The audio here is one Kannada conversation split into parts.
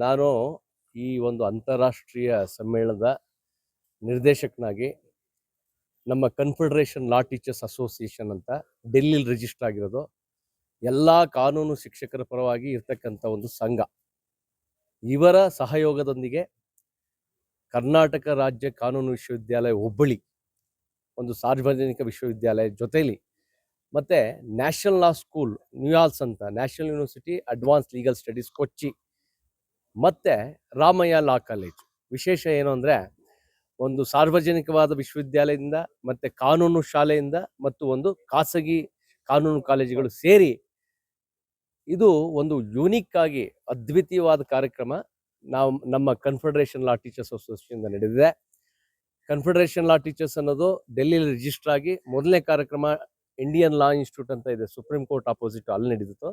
ನಾನು ಈ ಒಂದು ಅಂತಾರಾಷ್ಟ್ರೀಯ ಸಮ್ಮೇಳನದ ನಿರ್ದೇಶಕನಾಗಿ ನಮ್ಮ ಕನ್ಫೆಡರೇಷನ್ ಲಾ ಟೀಚರ್ಸ್ ಅಸೋಸಿಯೇಷನ್ ಅಂತ ಡೆಲ್ಲಿಲಿ ರಿಜಿಸ್ಟರ್ ಆಗಿರೋದು. ಎಲ್ಲ ಕಾನೂನು ಶಿಕ್ಷಕರ ಪರವಾಗಿ ಇರ್ತಕ್ಕಂಥ ಒಂದು ಸಂಘ. ಇವರ ಸಹಯೋಗದೊಂದಿಗೆ ಕರ್ನಾಟಕ ರಾಜ್ಯ ಕಾನೂನು ವಿಶ್ವವಿದ್ಯಾಲಯ ಹುಬ್ಬಳ್ಳಿ ಒಂದು ಸಾರ್ವಜನಿಕ ವಿಶ್ವವಿದ್ಯಾಲಯ ಜೊತೆಲಿ ಮತ್ತು ನ್ಯಾಷನಲ್ ಲಾ ಸ್ಕೂಲ್ ನ್ಯೂಯಾರ್ಕ್ಸ್ ಅಂತ national university advance legal studies Kochi ಮತ್ತು ರಾಮಯ್ಯ ಲಾ ಕಾಲೇಜ್. ವಿಶೇಷ ಏನು ಅಂದರೆ ಒಂದು ಸಾರ್ವಜನಿಕವಾದ ವಿಶ್ವವಿದ್ಯಾಲಯದಿಂದ ಮತ್ತು ಕಾನೂನು ಶಾಲೆಯಿಂದ ಮತ್ತು ಒಂದು ಖಾಸಗಿ ಕಾನೂನು ಕಾಲೇಜುಗಳು ಸೇರಿ ಇದು ಒಂದು ಯೂನಿಕ್ ಆಗಿ ಅದ್ವಿತೀಯವಾದ ಕಾರ್ಯಕ್ರಮ ನಮ್ಮ ಕನ್ಫೆಡರೇಷನ್ ಲಾ ಟೀಚರ್ಸ್ ಅಸೋಸಿಯೇಷನ್ ನಡೆದಿದೆ. ಕನ್ಫೆಡರೇಷನ್ ಲಾ ಟೀಚರ್ಸ್ ಅನ್ನೋದು ಡೆಲ್ಲಿಲಿ ರಿಜಿಸ್ಟರ್ ಆಗಿ ಮೊದಲನೇ ಕಾರ್ಯಕ್ರಮ ಇಂಡಿಯನ್ ಲಾ ಇನ್ಸ್ಟಿಟ್ಯೂಟ್ ಅಂತ ಇದೆ, ಸುಪ್ರೀಂ ಕೋರ್ಟ್ ಆಪೋಸಿಟ್, ಅಲ್ಲಿ ನಡೆದಿತ್ತು.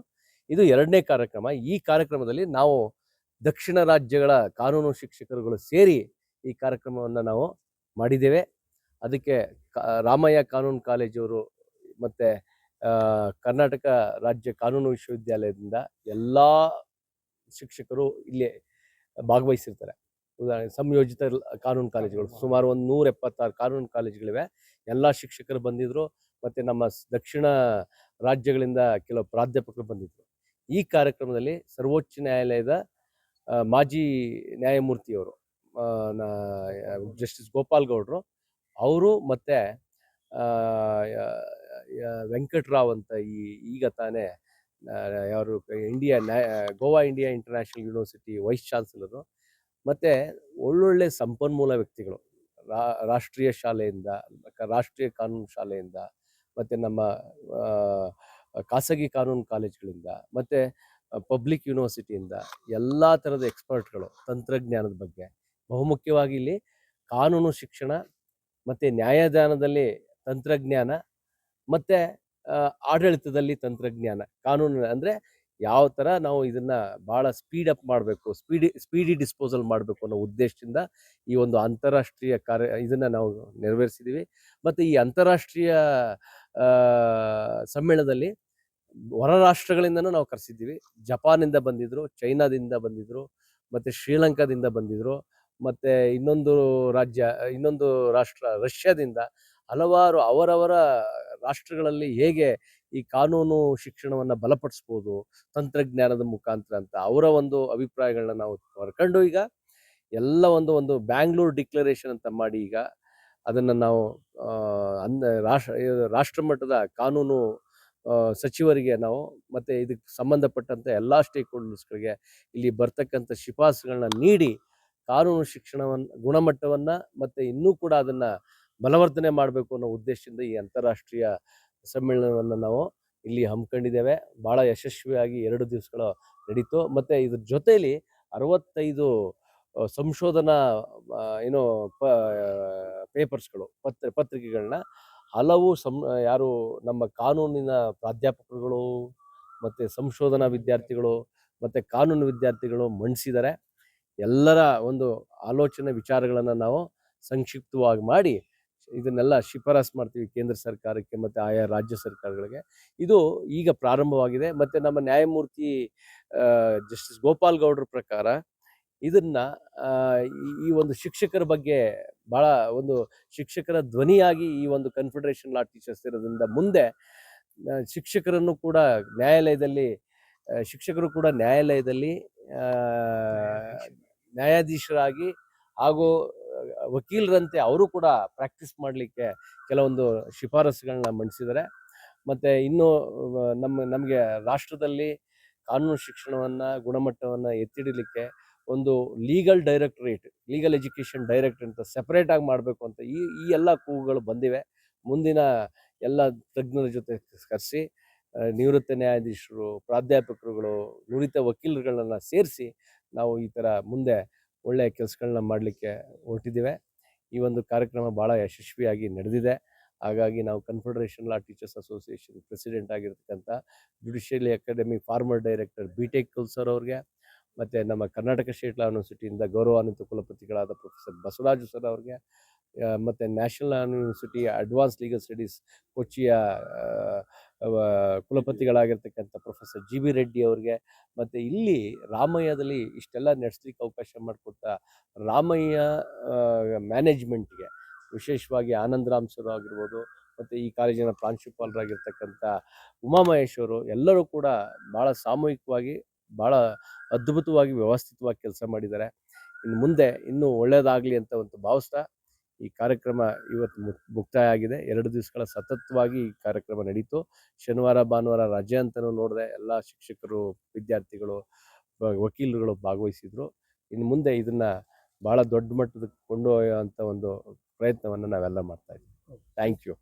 ಇದು ಎರಡನೇ ಕಾರ್ಯಕ್ರಮ. ಈ ಕಾರ್ಯಕ್ರಮದಲ್ಲಿ ನಾವು ದಕ್ಷಿಣ ರಾಜ್ಯಗಳ ಕಾನೂನು ಶಿಕ್ಷಕರುಗಳು ಸೇರಿ ಈ ಕಾರ್ಯಕ್ರಮವನ್ನು ನಾವು ಮಾಡಿದ್ದೇವೆ. ಅದಕ್ಕೆ ರಾಮಯ್ಯ ಕಾನೂನು ಕಾಲೇಜವರು ಮತ್ತು ಕರ್ನಾಟಕ ರಾಜ್ಯ ಕಾನೂನು ವಿಶ್ವವಿದ್ಯಾಲಯದಿಂದ ಎಲ್ಲ ಶಿಕ್ಷಕರು ಇಲ್ಲಿ ಭಾಗವಹಿಸಿರ್ತಾರೆ. ಉದಾಹರಣೆ ಸಂಯೋಜಿತ ಕಾನೂನು ಕಾಲೇಜುಗಳು ಸುಮಾರು ಒಂದು 176 ಕಾನೂನು ಕಾಲೇಜುಗಳಿವೆ. ಎಲ್ಲ ಶಿಕ್ಷಕರು ಬಂದಿದ್ದರು ಮತ್ತು ನಮ್ಮ ದಕ್ಷಿಣ ರಾಜ್ಯಗಳಿಂದ ಕೆಲವು ಪ್ರಾಧ್ಯಾಪಕರು ಬಂದಿದ್ದರು. ಈ ಕಾರ್ಯಕ್ರಮದಲ್ಲಿ ಸರ್ವೋಚ್ಚ ನ್ಯಾಯಾಲಯದ ಮಾಜಿ ನ್ಯಾಯಮೂರ್ತಿಯವರು ಜಸ್ಟಿಸ್ ಗೋಪಾಲ್ ಗೌಡ್ರು ಅವರು ಮತ್ತು ವೆಂಕಟರಾವ್ ಅಂತ ಈಗ ತಾನೇ ಯಾರು Goa India international university vice chancellor ಮತ್ತು ಒಳ್ಳೊಳ್ಳೆ ಸಂಪನ್ಮೂಲ ವ್ಯಕ್ತಿಗಳು ರಾಷ್ಟ್ರೀಯ ಶಾಲೆಯಿಂದ, ರಾಷ್ಟ್ರೀಯ ಕಾನೂನು ಶಾಲೆಯಿಂದ ಮತ್ತು ನಮ್ಮ ಖಾಸಗಿ ಕಾನೂನು ಕಾಲೇಜುಗಳಿಂದ ಮತ್ತು ಪಬ್ಲಿಕ್ ಯೂನಿವರ್ಸಿಟಿಯಿಂದ ಎಲ್ಲ ಥರದ ಎಕ್ಸ್ಪರ್ಟ್ಗಳು ತಂತ್ರಜ್ಞಾನದ ಬಗ್ಗೆ, ಬಹುಮುಖ್ಯವಾಗಿ ಇಲ್ಲಿ ಕಾನೂನು ಶಿಕ್ಷಣ ಮತ್ತು ನ್ಯಾಯದಾನದಲ್ಲಿ ತಂತ್ರಜ್ಞಾನ ಮತ್ತು ಆಡಳಿತದಲ್ಲಿ ತಂತ್ರಜ್ಞಾನ, ಕಾನೂನು ಅಂದರೆ ಯಾವ ಥರ ನಾವು ಇದನ್ನು ಭಾಳ ಸ್ಪೀಡಪ್ ಮಾಡಬೇಕು, ಸ್ಪೀಡಿ ಡಿಸ್ಪೋಸಲ್ ಮಾಡಬೇಕು ಅನ್ನೋ ಉದ್ದೇಶದಿಂದ ಈ ಒಂದು ಅಂತಾರಾಷ್ಟ್ರೀಯ ಇದನ್ನು ನಾವು ನೆರವೇರಿಸಿದ್ದೀವಿ. ಮತ್ತು ಈ ಅಂತಾರಾಷ್ಟ್ರೀಯ ಸಮ್ಮೇಳನದಲ್ಲಿ ಹೊರ ರಾಷ್ಟ್ರಗಳಿಂದನೂ ನಾವು ಕರೆಸಿದ್ದೀವಿ. ಜಪಾನಿಂದ ಬಂದಿದ್ದರು, ಚೈನಾದಿಂದ ಬಂದಿದ್ದರು, ಮತ್ತು ಶ್ರೀಲಂಕಾದಿಂದ ಬಂದಿದ್ದರು, ಮತ್ತು ಇನ್ನೊಂದು ರಾಷ್ಟ್ರ ರಷ್ಯಾದಿಂದ, ಹಲವಾರು ಅವರವರ ರಾಷ್ಟ್ರಗಳಲ್ಲಿ ಹೇಗೆ ಈ ಕಾನೂನು ಶಿಕ್ಷಣವನ್ನು ಬಲಪಡಿಸ್ಬೋದು ತಂತ್ರಜ್ಞಾನದ ಮುಖಾಂತರ ಅಂತ ಅವರ ಒಂದು ಅಭಿಪ್ರಾಯಗಳನ್ನ ನಾವು ಹೊರ್ಕೊಂಡು ಈಗ ಎಲ್ಲ ಒಂದು ಬ್ಯಾಂಗ್ಳೂರ್ ಡಿಕ್ಲರೇಷನ್ ಅಂತ ಮಾಡಿ ಈಗ ಅದನ್ನು ನಾವು ರಾಷ್ಟ್ರ ಮಟ್ಟದ ಕಾನೂನು ಸಚಿವರಿಗೆ ನಾವು ಮತ್ತು ಇದಕ್ಕೆ ಸಂಬಂಧಪಟ್ಟಂಥ ಎಲ್ಲ ಸ್ಟೇಕ್ ಹೋಲ್ಡರ್ಸ್ಗಳಿಗೆ ಇಲ್ಲಿ ಬರ್ತಕ್ಕಂಥ ಶಿಫಾರಸುಗಳನ್ನ ನೀಡಿ ಕಾನೂನು ಶಿಕ್ಷಣವನ್ನು ಗುಣಮಟ್ಟವನ್ನು ಮತ್ತು ಇನ್ನೂ ಕೂಡ ಅದನ್ನು ಬಲವರ್ಧನೆ ಮಾಡಬೇಕು ಅನ್ನೋ ಉದ್ದೇಶದಿಂದ ಈ ಅಂತಾರಾಷ್ಟ್ರೀಯ ಸಮ್ಮೇಳನವನ್ನು ನಾವು ಇಲ್ಲಿ ಹಮ್ಮಿಕೊಂಡಿದ್ದೇವೆ. ಭಾಳ ಯಶಸ್ವಿಯಾಗಿ 2 ದಿವಸಗಳು ನಡೀತು. ಮತ್ತು ಇದ್ರ ಜೊತೆಯಲ್ಲಿ 65 ಸಂಶೋಧನಾ ಪೇಪರ್ಸ್ಗಳು ಪತ್ರಿಕೆಗಳನ್ನ ಹಲವು ಯಾರು ನಮ್ಮ ಕಾನೂನಿನ ಪ್ರಾಧ್ಯಾಪಕರುಗಳು ಮತ್ತು ಸಂಶೋಧನಾ ವಿದ್ಯಾರ್ಥಿಗಳು ಮತ್ತು ಕಾನೂನು ವಿದ್ಯಾರ್ಥಿಗಳು ಮಂಡಿಸಿದ್ದಾರೆ. ಎಲ್ಲರ ಒಂದು ಆಲೋಚನೆ ವಿಚಾರಗಳನ್ನು ನಾವು ಸಂಕ್ಷಿಪ್ತವಾಗಿ ಮಾಡಿ ಇದನ್ನೆಲ್ಲ ಶಿಫಾರಸು ಮಾಡ್ತೀವಿ ಕೇಂದ್ರ ಸರ್ಕಾರಕ್ಕೆ ಮತ್ತು ಆಯಾ ರಾಜ್ಯ ಸರ್ಕಾರಗಳಿಗೆ. ಇದು ಈಗ ಪ್ರಾರಂಭವಾಗಿದೆ. ಮತ್ತು ನಮ್ಮ ನ್ಯಾಯಮೂರ್ತಿ ಜಸ್ಟಿಸ್ ಗೋಪಾಲ್ ಗೌಡ್ರ ಪ್ರಕಾರ ಇದನ್ನು ಈ ಒಂದು ಶಿಕ್ಷಕರ ಬಗ್ಗೆ ಭಾಳ ಒಂದು ಶಿಕ್ಷಕರ ಧ್ವನಿಯಾಗಿ ಈ ಒಂದು ಕನ್ಫೆಡರೇಷನ್ ಲಾ ಟೀಚರ್ಸ್ ಇರೋದ್ರಿಂದ ಮುಂದೆ ಶಿಕ್ಷಕರು ಕೂಡ ನ್ಯಾಯಾಲಯದಲ್ಲಿ ನ್ಯಾಯಾಧೀಶರಾಗಿ ಹಾಗೂ ವಕೀಲರಂತೆ ಅವರು ಕೂಡ ಪ್ರಾಕ್ಟೀಸ್ ಮಾಡಲಿಕ್ಕೆ ಕೆಲವೊಂದು ಶಿಫಾರಸುಗಳನ್ನ ಮಂಡಿಸಿದ್ದಾರೆ. ಮತ್ತು ಇನ್ನು ನಮಗೆ ರಾಷ್ಟ್ರದಲ್ಲಿ ಕಾನೂನು ಶಿಕ್ಷಣವನ್ನು ಗುಣಮಟ್ಟವನ್ನು ಎತ್ತಿಡಲಿಕ್ಕೆ ಒಂದು ಲೀಗಲ್ ಎಜುಕೇಷನ್ ಡೈರೆಕ್ಟರೇಟ್ ಅಂತ ಸೆಪರೇಟಾಗಿ ಮಾಡಬೇಕು ಅಂತ ಈ ಎಲ್ಲ ಕೂಗುಗಳು ಬಂದಿವೆ. ಮುಂದಿನ ಎಲ್ಲ ತಜ್ಞರ ಜೊತೆ ಕರೆಸಿ ನಿವೃತ್ತ ನ್ಯಾಯಾಧೀಶರು, ಪ್ರಾಧ್ಯಾಪಕರುಗಳು, ನುರಿತ ವಕೀಲರುಗಳನ್ನ ಸೇರಿಸಿ ನಾವು ಈ ಥರ ಮುಂದೆ ಒಳ್ಳೆಯ ಕೆಲಸಗಳನ್ನ ಮಾಡಲಿಕ್ಕೆ ಹೊರಟಿದ್ದೇವೆ. ಈ ಒಂದು ಕಾರ್ಯಕ್ರಮ ಭಾಳ ಯಶಸ್ವಿಯಾಗಿ ನಡೆದಿದೆ. ಹಾಗಾಗಿ ನಾವು ಕನ್ಫೆಡರೇಷನ್ ಲಾ ಟೀಚರ್ಸ್ ಅಸೋಸಿಯೇಷನ್ ಪ್ರೆಸಿಡೆಂಟ್ ಆಗಿರ್ತಕ್ಕಂಥ ಜುಡಿಷಿಯರಿ ಅಕಾಡೆಮಿ ಫಾರ್ಮರ್ ಡೈರೆಕ್ಟರ್ ಬಿ.ಟೆಕ್ ಕುಲ್ಸರ್ ಅವ್ರಿಗೆ, ಮತ್ತು ನಮ್ಮ ಕರ್ನಾಟಕ ಸ್ಟೇಟ್ ಲಾ ಯೂನಿವರ್ಸಿಟಿಯಿಂದ ಗೌರವಾನ್ವಿತ ಕುಲಪತಿಗಳಾದ ಪ್ರೊಫೆಸರ್ ಬಸವರಾಜು ಸರ್ ಅವ್ರಿಗೆ, ಮತ್ತು national law university advance legal studies ಕೊಚ್ಚಿಯ ಕುಲಪತಿಗಳಾಗಿರ್ತಕ್ಕಂಥ ಪ್ರೊಫೆಸರ್ ಜಿ ಬಿ ರೆಡ್ಡಿ ಅವ್ರಿಗೆ, ಮತ್ತು ಇಲ್ಲಿ ರಾಮಯ್ಯದಲ್ಲಿ ಇಷ್ಟೆಲ್ಲ ನಡೆಸ್ಲಿಕ್ಕೆ ಅವಕಾಶ ಮಾಡಿಕೊಟ್ಟ ರಾಮಯ್ಯ ಮ್ಯಾನೇಜ್ಮೆಂಟ್ಗೆ, ವಿಶೇಷವಾಗಿ ಆನಂದರಾಮ್ ಸರ್ ಆಗಿರ್ಬೋದು, ಮತ್ತು ಈ ಕಾಲೇಜಿನ ಪ್ರಾಂಶುಪಾಲರಾಗಿರ್ತಕ್ಕಂಥ ಉಮಾಮಹೇಶ್ವರು ಎಲ್ಲರೂ ಕೂಡ ಭಾಳ ಸಾಮೂಹಿಕವಾಗಿ, ಭಾಳ ಅದ್ಭುತವಾಗಿ, ವ್ಯವಸ್ಥಿತವಾಗಿ ಕೆಲಸ ಮಾಡಿದ್ದಾರೆ. ಇನ್ನು ಮುಂದೆ ಇನ್ನೂ ಒಳ್ಳೆಯದಾಗಲಿ ಅಂತ ಒಂದು ಭಾವಿಸ್ತಾ ಈ ಕಾರ್ಯಕ್ರಮ ಇವತ್ತು ಮುಕ್ತಾಯ ಆಗಿದೆ. 2 ದಿವಸಗಳ ಸತತವಾಗಿ ಈ ಕಾರ್ಯಕ್ರಮ ನಡೀತು. ಶನಿವಾರ ಭಾನುವಾರ ರಜೆ ಅಂತಲೂ ನೋಡಿದೆ. ಎಲ್ಲ ಶಿಕ್ಷಕರು, ವಿದ್ಯಾರ್ಥಿಗಳು, ವಕೀಲರುಗಳು ಭಾಗವಹಿಸಿದ್ರು. ಇನ್ನು ಮುಂದೆ ಇದನ್ನು ಭಾಳ ದೊಡ್ಡ ಮಟ್ಟದಕ್ಕೆ ಕೊಂಡೊಯ್ಯುವಂಥ ಒಂದು ಪ್ರಯತ್ನವನ್ನು ನಾವೆಲ್ಲ ಮಾಡ್ತಾ ಇದ್ದೀವಿ. Thank you.